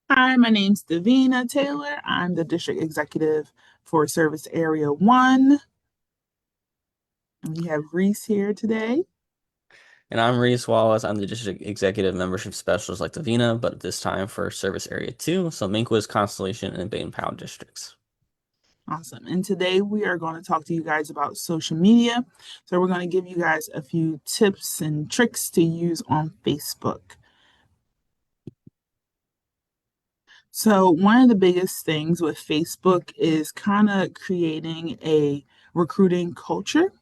Hi, my name's Davina Taylor. I'm the district executive for Service Area 1. And we have Reese here today. And I'm Reese Wallace. I'm the District Executive Membership Specialist like Davina, but this time for Service Area 2, so Minquist, Constellation, and Baden Powell districts. Awesome. And today we are going to talk to you guys about social media. So we're going to give you guys a few tips and tricks to use on Facebook. So one of the biggest things with Facebook is kind of creating a recruiting culture,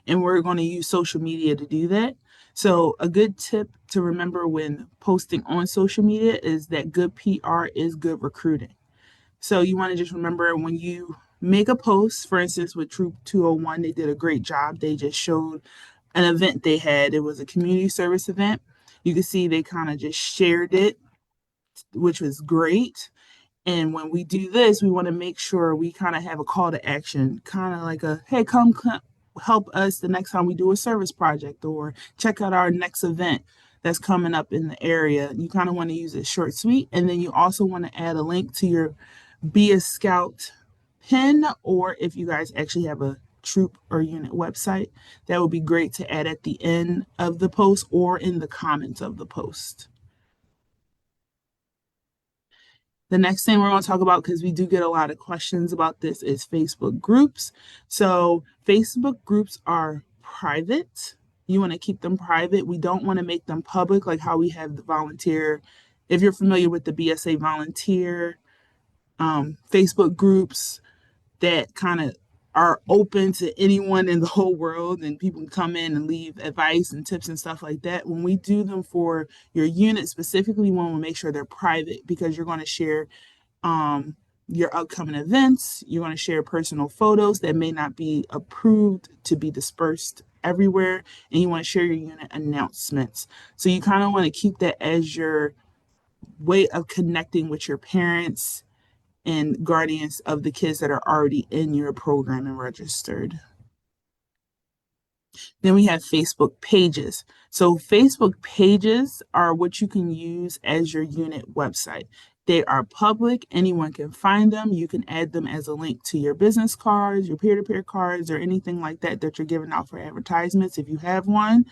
and we're going to use social media to do that. So a good tip to remember when posting on social media is that good PR is good recruiting. So you want to just remember when you make a post, for instance, with Troop 201, they did a great job. They just showed an event they had. It was a community service event. You can see they kind of just shared it, which was great. And when we do this, we want to make sure we kind of have a call to action, kind of like a, hey, help us the next time we do a service project or check out our next event that's coming up in the area. You kind of want to use it short, sweet. And then you also want to add a link to your Be a Scout pin, or if you guys actually have a troop or unit website, that would be great to add at the end of the post or in the comments of the post. The next thing we're going to talk about, because we do get a lot of questions about this, is Facebook groups. So, Facebook groups are private. You want to keep them private. We don't want to make them public, like how we have the volunteer. If you're familiar with the BSA volunteer Facebook groups, that kind of are open to anyone in the whole world and people can come in and leave advice and tips and stuff like that. When we do them for your unit specifically, we want to make sure they're private because you're going to share um, your upcoming events. You're going to share personal photos that may not be approved to be dispersed everywhere, and you want to share your unit announcements. So you kind of want to keep that as your way of connecting with your parents and guardians of the kids that are already in your program and registered. Then we have Facebook pages. So, Facebook pages are what you can use as your unit website. They are public, anyone can find them. You can add them as a link to your business cards, your peer to peer cards, or anything like that that you're giving out for advertisements if you have one.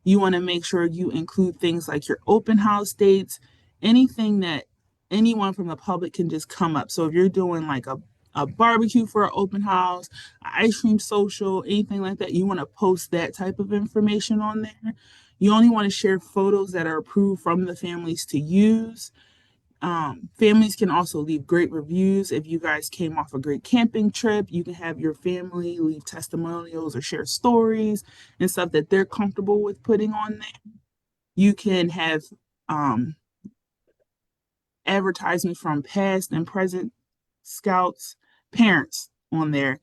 You want to make sure you include things like your open house dates, anything that anyone from the public can just come up. So if you're doing like a barbecue for an open house, an ice cream social, anything like that, you want to post that type of information on there. You only want to share photos that are approved from the families to use. Families can also leave great reviews. If you guys came off a great camping trip, you can have your family leave testimonials or share stories and stuff that they're comfortable with putting on there. You can have um, advertisements from past and present scouts, parents on there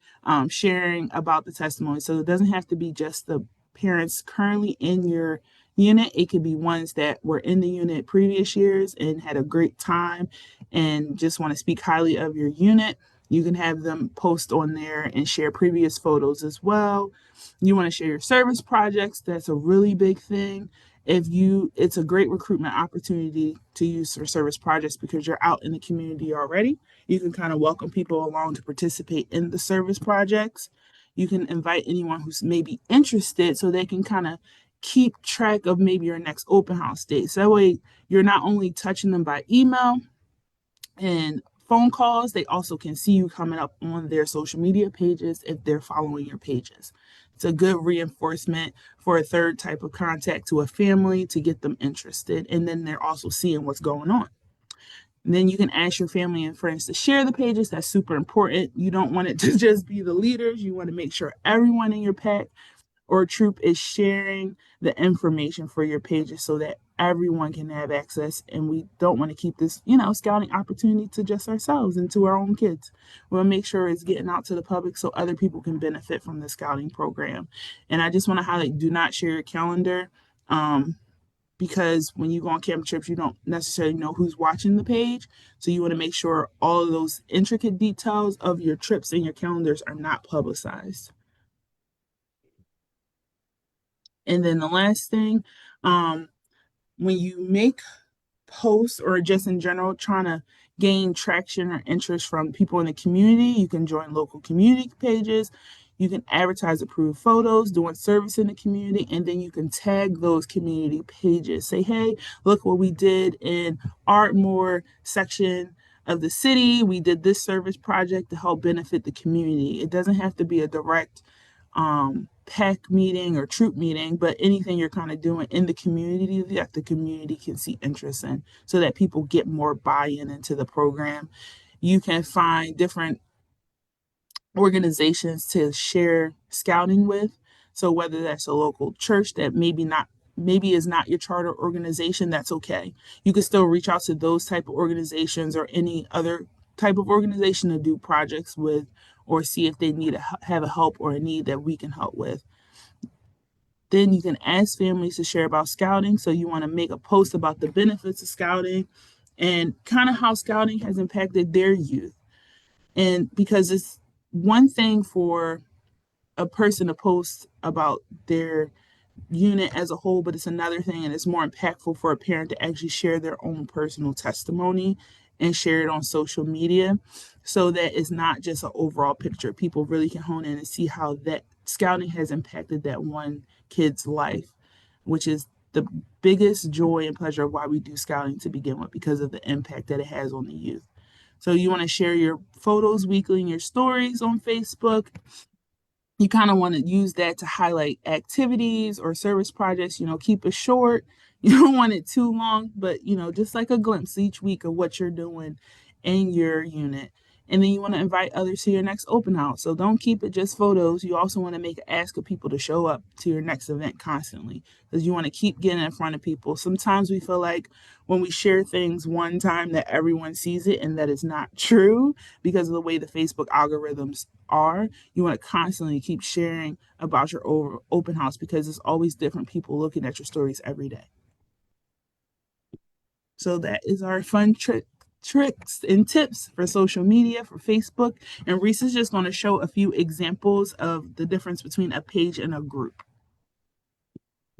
sharing about the testimony. So it doesn't have to be just the parents currently in your unit. It could be ones that were in the unit previous years and had a great time and just want to speak highly of your unit. You can have them post on there and share previous photos as well. You want to share your service projects. That's a really big thing. It's a great recruitment opportunity to use for service projects because you're out in the community already. You can kind of welcome people along to participate in the service projects. You can invite anyone who's maybe interested so they can kind of keep track of maybe your next open house date. So that way you're not only touching them by email and phone calls, they also can see you coming up on their social media pages if they're following your pages. It's a good reinforcement for a third type of contact to a family to get them interested. And then they're also seeing what's going on. And then you can ask your family and friends to share the pages. That's super important. You don't want it to just be the leaders. You want to make sure everyone in your pack or troop is sharing the information for your pages so that everyone can have access. And we don't want to keep this, scouting opportunity to just ourselves and to our own kids. We'll make sure it's getting out to the public so other people can benefit from the scouting program. And I just want to highlight, do not share your calendar. Because when you go on camp trips, you don't necessarily know who's watching the page. So you want to make sure all of those intricate details of your trips and your calendars are not publicized. And then the last thing, um, when you make posts or just in general trying to gain traction or interest from people in the community, you can join local community pages. You can advertise approved photos, doing service in the community, and then you can tag those community pages. Say, hey, look what we did in Ardmore section of the city. We did this service project to help benefit the community. It doesn't have to be a direct pack meeting or troop meeting, but anything you're kind of doing in the community that the community can see interest in so that people get more buy-in into the program. You can find different organizations to share scouting with. So whether that's a local church that maybe is not your charter organization, that's okay. You can still reach out to those type of organizations or any other type of organization to do projects with or see if they have a help or a need that we can help with. Then you can ask families to share about scouting. So you want to make a post about the benefits of scouting and kind of how scouting has impacted their youth. And because it's one thing for a person to post about their unit as a whole, but it's another thing and it's more impactful for a parent to actually share their own personal testimony and share it on social media so that it's not just an overall picture. People really can hone in and see how that scouting has impacted that one kid's life, which is the biggest joy and pleasure of why we do scouting to begin with, because of the impact that it has on the youth. So you want to share your photos weekly in your stories on Facebook. You kind of want to use that to highlight activities or service projects. Keep it short. You don't want it too long, but just like a glimpse each week of what you're doing in your unit. And then you want to invite others to your next open house. So don't keep it just photos. You also want to make an ask of people to show up to your next event constantly, because you want to keep getting in front of people. Sometimes we feel like when we share things one time that everyone sees it, and that is not true because of the way the Facebook algorithms are. You want to constantly keep sharing about your open house because there's always different people looking at your stories every day. So that is our fun tricks and tips for social media for Facebook. And Reese is just going to show a few examples of the difference between a page and a group.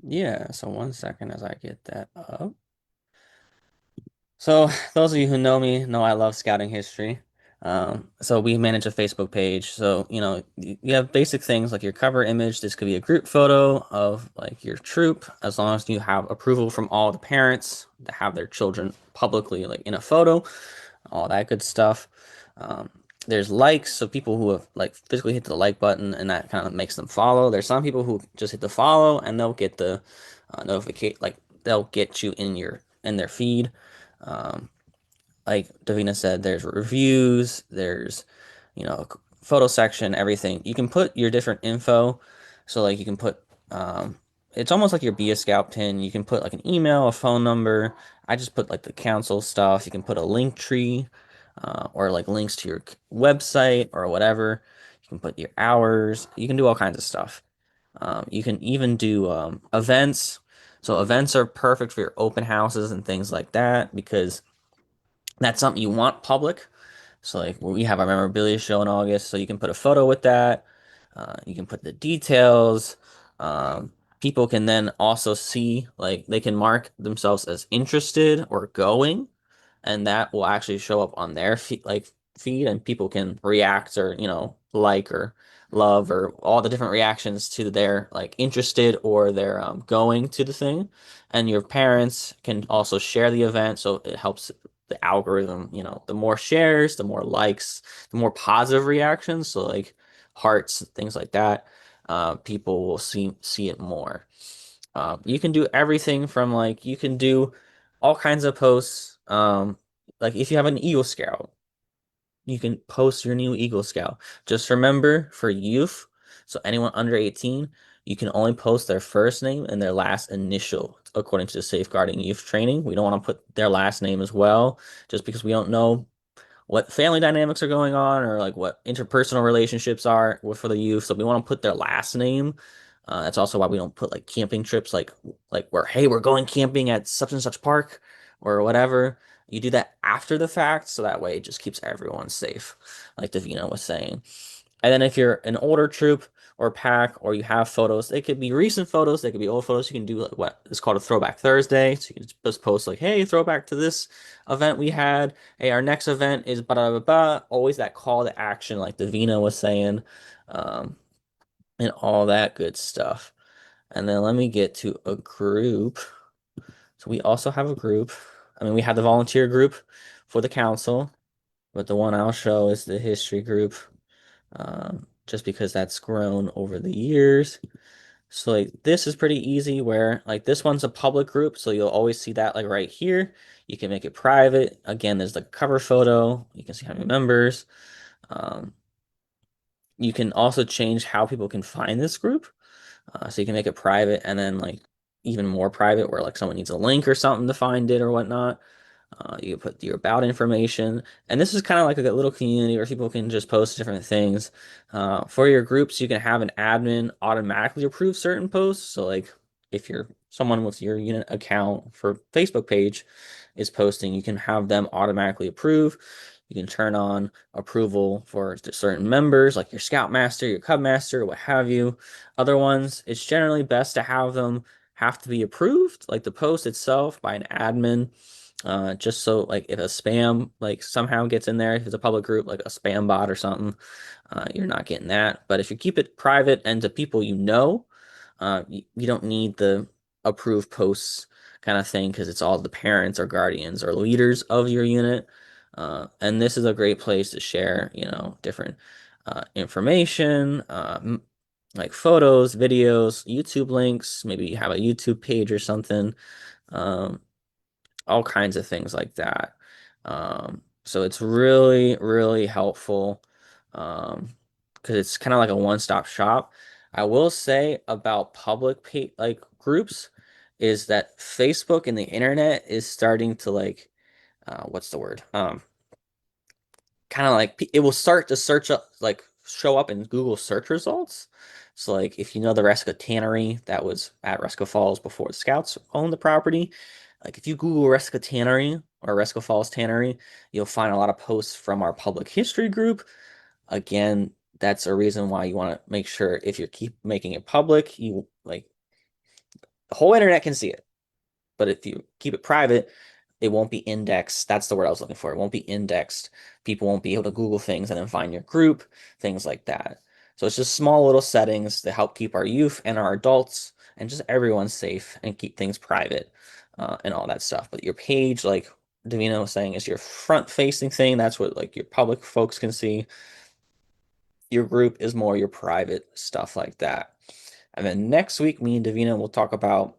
Yeah, so 1 second as I get that up. So those of you who know me know I love scouting history. So we manage a Facebook page. So, you have basic things like your cover image. This could be a group photo of like your troop, as long as you have approval from all the parents to have their children publicly like in a photo, all that good stuff. There's likes, so people who have like physically hit the like button and that kind of makes them follow. There's some people who just hit the follow and they'll get the notification, like they'll get you in their feed. Um, like Davina said, there's reviews, there's, photo section, everything. You can put your different info. So like you can put, it's almost like your Be a Scout pin. You can put like an email, a phone number. I just put like the council stuff. You can put a link tree, or like links to your website or whatever. You can put your hours. You can do all kinds of stuff. You can even do events. So events are perfect for your open houses and things like that because that's something you want public. So like we have our memorabilia show in August, so you can put a photo with that. You can put the details. People can then also see, like they can mark themselves as interested or going, and that will actually show up on their feed, and people can react or like or love or all the different reactions to their like interested or their going to the thing. And your parents can also share the event, so it helps the algorithm. The more shares, the more likes, the more positive reactions, so like hearts, things like that, people will see it more. You can do everything from like you can do all kinds of posts. Like if you have an Eagle Scout, you can post your new Eagle Scout. Just remember for youth, so anyone under 18, you can only post their first name and their last initial according to the safeguarding youth training. We don't want to put their last name as well, just because we don't know what family dynamics are going on or like what interpersonal relationships are for the youth. So we want to put their last name. That's also why we don't put like camping trips, like where, hey, we're going camping at such and such park or whatever. You do that after the fact, so that way it just keeps everyone safe, like Davina was saying. And then if you're an older troop, or pack, or you have photos. They could be recent photos, they could be old photos. You can do like what is called a Throwback Thursday. So you can just post like, hey, throwback to this event we had. Hey, our next event is blah blah blah. Always that call to action, like Davina was saying, um, and all that good stuff. And then let me get to a group. So we also have a group. I mean, we have the volunteer group for the council, but the one I'll show is the history group, just because that's grown over the years. So like this is pretty easy where like this one's a public group, so you'll always see that like right here. You can make it private. Again, there's the cover photo. You can see how many members. Um, you can also change how people can find this group. So you can make it private and then like even more private where like someone needs a link or something to find it or whatnot. You can put your about information. And this is kind of like a little community where people can just post different things. For your groups, you can have an admin automatically approve certain posts. So like if you're someone with your unit account for Facebook page is posting, you can have them automatically approve. You can turn on approval for certain members, like your Scoutmaster, your Cubmaster, what have you. Other ones, it's generally best to have them have to be approved, like the post itself by an admin. Just so like if a spam like somehow gets in there, if it's a public group, like a spam bot or something, you're not getting that. But if you keep it private and to people you know, you don't need the approved posts kind of thing because it's all the parents or guardians or leaders of your unit. And this is a great place to share, different information, like photos, videos, YouTube links. Maybe you have a YouTube page or something. Um, all kinds of things like that. So it's really, really helpful because it's kind of like a one-stop shop. I will say about public like groups is that Facebook and the internet is starting to like what's the word? Kind of like it will start to search up like show up in Google search results. So like if you know the Resca Tannery that was at Resca Falls before the Scouts owned the property, like if you Google Resca Tannery or Resca Falls Tannery, you'll find a lot of posts from our public history group. Again, that's a reason why you want to make sure if you keep making it public, you like the whole internet can see it. But if you keep it private, it won't be indexed. That's the word I was looking for. It won't be indexed. People won't be able to Google things and then find your group, things like that. So it's just small little settings to help keep our youth and our adults and just everyone safe and keep things private and all that stuff. But your page, like Davina was saying, is your front facing thing. That's what like your public folks can see. Your group is more your private stuff like that. And then next week, me and Davina will talk about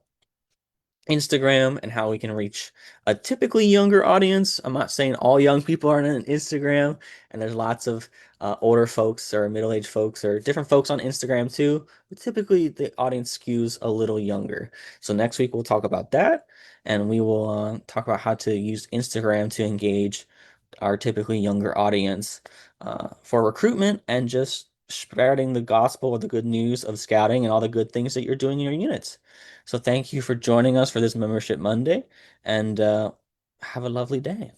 Instagram and how we can reach a typically younger audience. I'm not saying all young people are on Instagram, and there's lots of older folks or middle-aged folks or different folks on Instagram too. But typically, the audience skews a little younger. So next week we'll talk about that, and we will talk about how to use Instagram to engage our typically younger audience for recruitment and just spreading the gospel or the good news of scouting and all the good things that you're doing in your units. So thank you for joining us for this Membership Monday, and have a lovely day.